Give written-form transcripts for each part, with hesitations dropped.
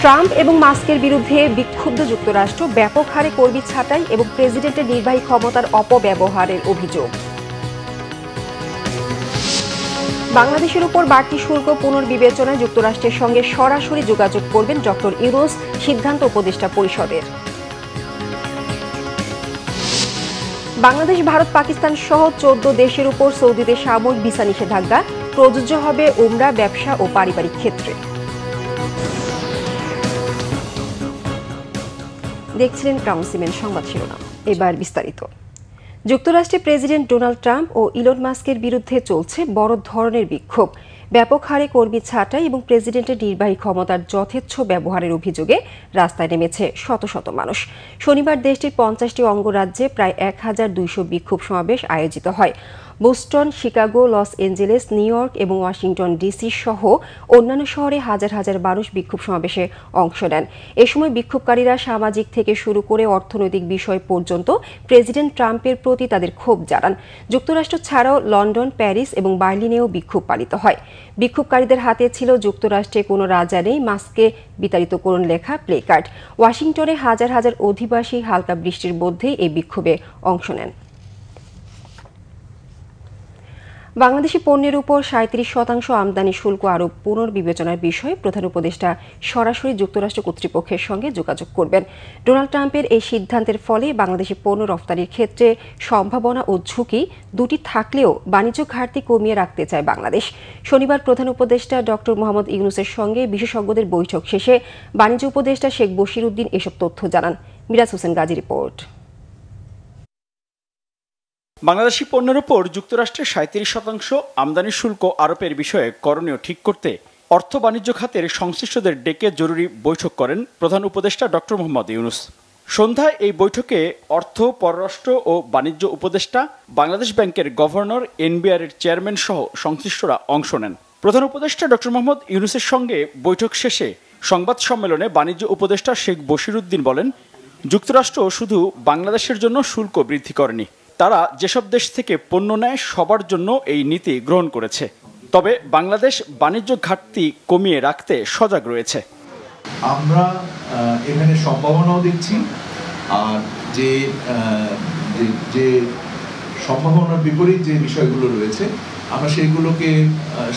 Trump এবং মাস্কের বিরুদ্ধে বিক্ষুব্ধ যুক্তরাষ্ট্র ব্যাপক হারে কর্মী ছাঁটাই এবং প্রেসিডেন্টের নির্বাহী ক্ষমতার অপব্যবহারের অভিযোগ। বাংলাদেশের উপর বাড়তি শুল্ক পুনর্বিবেচনায় যুক্তরাষ্ট্রের সঙ্গে সরাসরি যোগাযোগ করবেন ডক্টর ইউনূস, সিদ্ধান্ত উপদেষ্টা পরিষদের। বাংলাদেশ, ভারত, পাকিস্তান সহ 14 দেশের উপর সৌদিতে সাময়িক ভিসা নিষেধাজ্ঞা প্রযোজ্য হবে উমরা, ব্যবসা ও পারিবারিক ক্ষেত্রে। দেখছিলেন ক্রাউন সিমেন্ট সংবাদ শিরোনাম, এবার বিস্তারিত। যুক্তরাষ্ট্রে প্রেসিডেন্ট ডোনাল্ড ট্রাম্প ও ইলন মাস্কের বিরুদ্ধে চলছে বড় ধরনের বিক্ষোভ। ব্যাপক হারে কর্মী ছাঁটাই এবং প্রেসিডেন্টের নির্বাহী ক্ষমতার যথেচ্ছ ব্যবহারের অভিযোগে রাস্তায় নেমেছে শত শত মানুষ। শনিবার দেশটির 50টি অঙ্গরাজ্যে প্রায় 1200 বিক্ষোভ সমাবেশ আয়োজিত হয়। Boston, Chicago, Los Angeles, new York এবং ওয়াশিংটন ডিসি সহ অন্যান্য শহরে হাজার হাজার মানুষ বিক্ষোভ সমাবেশে অংশ নেন। এ সময় বিক্ষোভকারীরা সামাজিক থেকে শুরু করে অর্থনৈতিক বিষয় পর্যন্ত প্রেসিডেন্ট ট্রাম্পের প্রতি তাদের ক্ষোভ জানান। যুক্তরাষ্ট্র ছাড়াও লন্ডন, প্যারিস এবং বার্লিনেও বিক্ষোভ পালিত হয়। বিক্ষোভকারীদের হাতে ছিল যুক্তরাষ্ট্রে কোনো রাজা নেই, মাস্কে বিতাড়িত করুন লেখা প্লে কার্ড। ওয়াশিংটনে হাজার হাজার অধিবাসী হালকা বৃষ্টির মধ্যেই এই বিক্ষোভে অংশ নেন। বাংলাদেশি পণ্যের উপর 37% আমদানি শুল্ক আরোপ পুনর্বিবেচনার বিষয়ে প্রধান উপদেষ্টা সরাসরি যুক্তরাষ্ট্র কর্তৃপক্ষের সঙ্গে যোগাযোগ করবেন। ডোনাল্ড ট্রাম্পের এই সিদ্ধান্তের ফলে বাংলাদেশি পণ্য রফতানির ক্ষেত্রে সম্ভাবনা ও ঝুঁকি দুটি থাকলেও বাণিজ্য ঘাটতি কমিয়ে রাখতে চায় বাংলাদেশ। শনিবার প্রধান উপদেষ্টা ডক্টর মোহাম্মদ ইউনূসের সঙ্গে বিশেষজ্ঞদের বৈঠক শেষে বাণিজ্য উপদেষ্টা শেখ বশিরউদ্দিন এসব তথ্য জানান। মিরাজ হোসেন গাজী রিপোর্ট। বাংলাদেশি পণ্যের উপর যুক্তরাষ্ট্রের 37% আমদানি শুল্ক আরোপের বিষয়ে করণীয় ঠিক করতে অর্থ বাণিজ্য খাতের সংশ্লিষ্টদের ডেকে জরুরি বৈঠক করেন প্রধান উপদেষ্টা ডক্টর মোহাম্মদ ইউনূস। সন্ধ্যায় এই বৈঠকে অর্থ, পররাষ্ট্র ও বাণিজ্য উপদেষ্টা, বাংলাদেশ ব্যাংকের গভর্নর, এনবিআর এর চেয়ারম্যান সহ সংশ্লিষ্টরা অংশ নেন। প্রধান উপদেষ্টা ডক্টর মোহাম্মদ ইউনূসের সঙ্গে বৈঠক শেষে সংবাদ সম্মেলনে বাণিজ্য উপদেষ্টা শেখ বশিরউদ্দিন বলেন, যুক্তরাষ্ট্র শুধু বাংলাদেশের জন্য শুল্ক বৃদ্ধি করেনি, তারা যেসব দেশ থেকে পণ্য নেয় সবার জন্য এই নীতি গ্রহণ করেছে। তবে বাংলাদেশ বাণিজ্য ঘাটতি কমিয়ে রাখতে সজাগ রয়েছে। আমরা এখানে সম্ভাবনাও দেখছি, আর যে সম্ভাবনার বিপরীত যে বিষয়গুলো রয়েছে আমরা সেইগুলোকে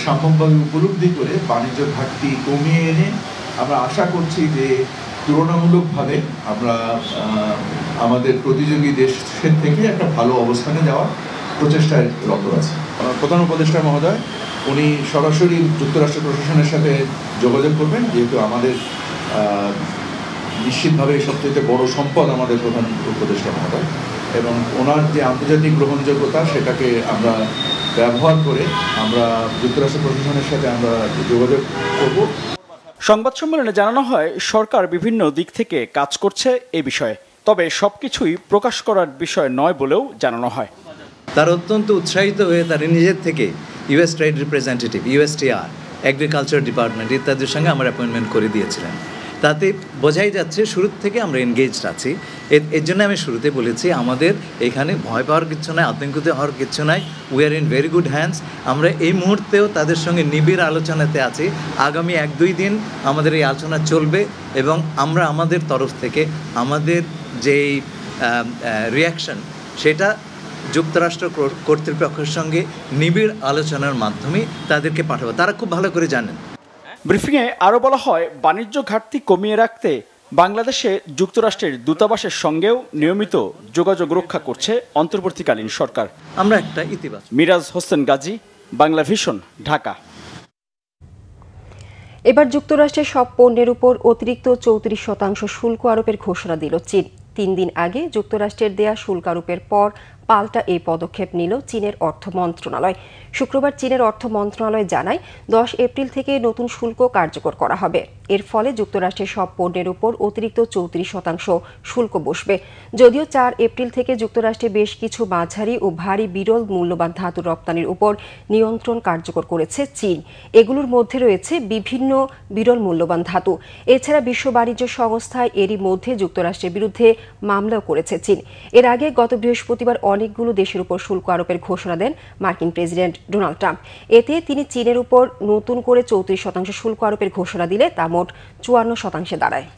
সম্পূর্ণভাবে উপলব্ধি করে বাণিজ্য ঘাটতি কমিয়ে এনে আমরা আশা করছি যে তুলনামূলকভাবে আমরা আমাদের প্রতিযোগী দেশের থেকে একটা ভালো অবস্থানে যাওয়ার প্রচেষ্টায় রত আছে। প্রধান উপদেষ্টা মহোদয় উনি সরাসরি যুক্তরাষ্ট্র প্রশাসনের সাথে যোগাযোগ করবেন, যেহেতু আমাদের নিশ্চিতভাবে সবচেয়ে বড় সম্পদ আমাদের প্রধান উপদেষ্টা মহোদয়, এবং ওনার যে আন্তর্জাতিক গ্রহণযোগ্যতা সেটাকে আমরা ব্যবহার করে আমরা যুক্তরাষ্ট্র প্রশাসনের সাথে আমরা যোগাযোগ করব। সংবাদ সম্মেলনে জানানো হয়, সরকার বিভিন্ন দিক থেকে কাজ করছে এ বিষয়ে, তবে সবকিছুই প্রকাশ করার বিষয় নয় বলেও জানানো হয়। তার অত্যন্ত উৎসাহিত হয়ে তার নিজের থেকে US trade representative, USTR, agriculture department ইত্যাদির সঙ্গে আমার অ্যাপয়েন্টমেন্ট করে দিয়েছিলেন। তাতে বোঝাই যাচ্ছে শুরু থেকে আমরা এনগেজড আছি। এর জন্য আমি শুরুতে বলেছি আমাদের এখানে ভয় পাওয়ার কিচ্ছু নাই, আতঙ্কিত হওয়ার কিচ্ছু নাই। We are in very good hands. আমরা এই মুহূর্তেও তাদের সঙ্গে নিবিড় আলোচনাতে আছি। আগামী 1-2 দিন আমাদের এই আলোচনা চলবে এবং আমরা আমাদের তরফ থেকে আমাদের যেই রিয়াকশন সেটা যুক্তরাষ্ট্র কর্তৃপক্ষের সঙ্গে নিবিড় আলোচনার মাধ্যমে তাদেরকে পাঠাবো। তারা খুব ভালো করে জানেন। ব্রিফিংয়ে আরও বলা হয়, বাণিজ্য ঘাটতি কমিয়ে রাখতে বাংলাদেশে যুক্তরাষ্ট্রের দূতাবাসের সঙ্গেও নিয়মিত যোগাযোগ রক্ষা করছে অন্তর্বর্তীকালীন সরকার। আমরা একটা ইতিবাচক। মিরাজ হোসেন গাজী, বাংলা ভিশন, ঢাকা। এবার যুক্তরাষ্ট্রের সব পণ্যের উপর অতিরিক্ত 34% শুল্ক আরোপের ঘোষণা দিল চীন। 3 দিন আগে যুক্তরাষ্ট্রের দেয়া শুল্ক আরোপের পর পাল্টা এই পদক্ষেপ নিল চীনের অর্থ মন্ত্রণালয়। শুক্রবার চীনের অর্থ মন্ত্রণালয় জানায় 10 এপ্রিল থেকে নতুন শুল্ক কার্যকর করা হবে। এর ফলে যুক্তরাষ্ট্রের সব পণ্যের উপর অতিরিক্ত 34% শুল্ক বসবে। যদিও 4 এপ্রিল থেকে যুক্তরাষ্ট্রে বেশ কিছু মাঝারি ও ভারী বিরল মূল্যবান ধাতু রপ্তানির উপর নিয়ন্ত্রণ কার্যকর করেছে চীন। এগুলোর মধ্যে রয়েছে বিভিন্ন বিরল মূল্যবান ধাতু। এছাড়া বিশ্ব বাণিজ্য সংস্থায় এরই মধ্যে যুক্তরাষ্ট্রের বিরুদ্ধে মামলাও করেছে চীন। এর আগে গত বৃহস্পতিবার অনেকগুলো দেশের উপর শুল্ক আরোপের ঘোষণা দেন মার্কিন প্রেসিডেন্ট ডোনাল্ড ট্রাম্প। এতে তিনি চীনের উপর নতুন করে 34% শুল্ক আরোপের ঘোষণা দিলে তা মোট 54% দাঁড়ায়।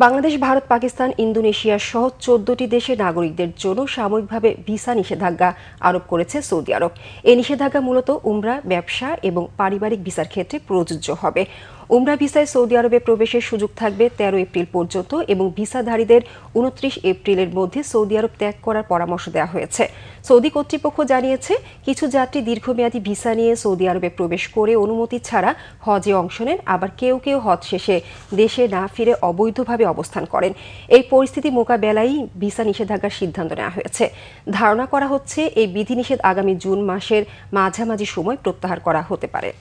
বাংলাদেশ, ভারত, পাকিস্তান, ইন্দোনেশিয়া সহ 14টি দেশের নাগরিকদের জন্য সাময়িকভাবে ভিসা নিষেধাজ্ঞা আরোপ করেছে সৌদি আরব। এই নিষেধাজ্ঞা মূলত উমরা, ব্যবসা এবং পারিবারিক ভিসার ক্ষেত্রে প্রযোজ্য হবে। উমরা ভিসায় সৌদি আরবে প্রবেশের সুযোগ থাকবে 13 এপ্রিল পর্যন্ত এবং ভিসাধারীদের 29 এপ্রিলের মধ্যে সৌদি আরব ত্যাগ করার পরামর্শ দেওয়া হয়েছে। সৌদি কর্তৃপক্ষ জানিয়েছে, কিছু যাত্রী দীর্ঘমেয়াদী ভিসা নিয়ে সৌদি আরবে প্রবেশ করে অনুমতি ছাড়া হজে অংশ নেন, আবার কেউ কেউ হজ শেষে দেশে না ফিরে অবৈধভাবে অবস্থান করেন। এই পরিস্থিতি মোকাবেলায় ভিসা নিষেধাজ্ঞার সিদ্ধান্ত নেওয়া হয়েছে। ধারণা করা হচ্ছে এই বিধিনিষেধ আগামী জুন মাসের মাঝামাঝি সময় প্রত্যাহার করা হতে পারে।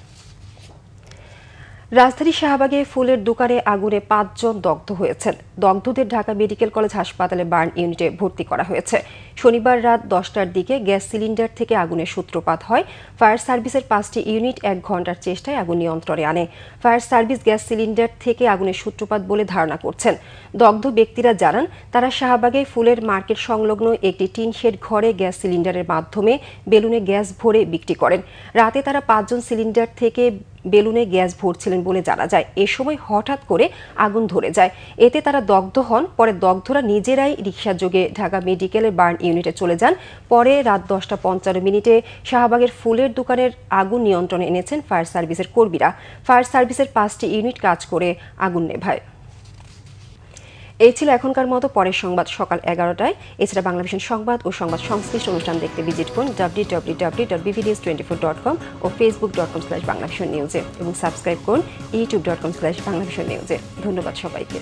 রাজধানী শাহবাগে ফুলের দোকানে আগুনে 5 জন দগ্ধ হয়েছেন। দগ্ধদের ঢাকা মেডিকেল কলেজ হাসপাতালে বার্ন ইউনিটে ভর্তি করা হয়েছে। শনিবার রাত 10টার দিকে গ্যাস সিলিন্ডার থেকে আগুনের সূত্রপাত হয়। ফায়ার সার্ভিসের 5টি ইউনিট 1 ঘণ্টার চেষ্টায় আগুন নিয়ন্ত্রণে আনে। ফায়ার সার্ভিস গ্যাস সিলিন্ডার থেকে আগুনের সূত্রপাত বলে ধারণা করছেন। দগ্ধ ব্যক্তিরা জানান, তারা শাহবাগে ফুলের মার্কেট সংলগ্ন একটি টিন শেড ঘরে গ্যাস সিলিন্ডারের মাধ্যমে বেলুনে গ্যাস ভরে বিক্রি করেন। রাতে তারা 5 জন সিলিন্ডার থেকে বেলুনে গ্যাস ভরছিলেন বলে জানা যায়। এ সময় হঠাৎ করে আগুন ধরে যায়। এতে তারা দগ্ধ হন। পরে দগ্ধরা নিজেরাই রিকশা যোগে ঢাকা মেডিকেলের বার্ন ইউনিটে চলে যান। পরে রাত 10:15 শাহবাগের ফুলের দোকানের আগুন নিয়ন্ত্রণে এনেছেন ফায়ার সার্ভিসের কর্মীরা। ফায়ার সার্ভিসের 5টি ইউনিট কাজ করে আগুন নেভায়। এই ছিল এখনকার মতো। পরের সংবাদ সকাল 11টায়। এছাড়া বাংলাভিশন সংবাদ ও সংবাদ সংশ্লিষ্ট অনুষ্ঠান দেখতে ভিজিট করুন www.bbnews24.com ও facebook.com/banglavisionnews এবং সাবস্ক্রাইব করুন youtube.com/banglavisionnews। ধন্যবাদ সবাইকে।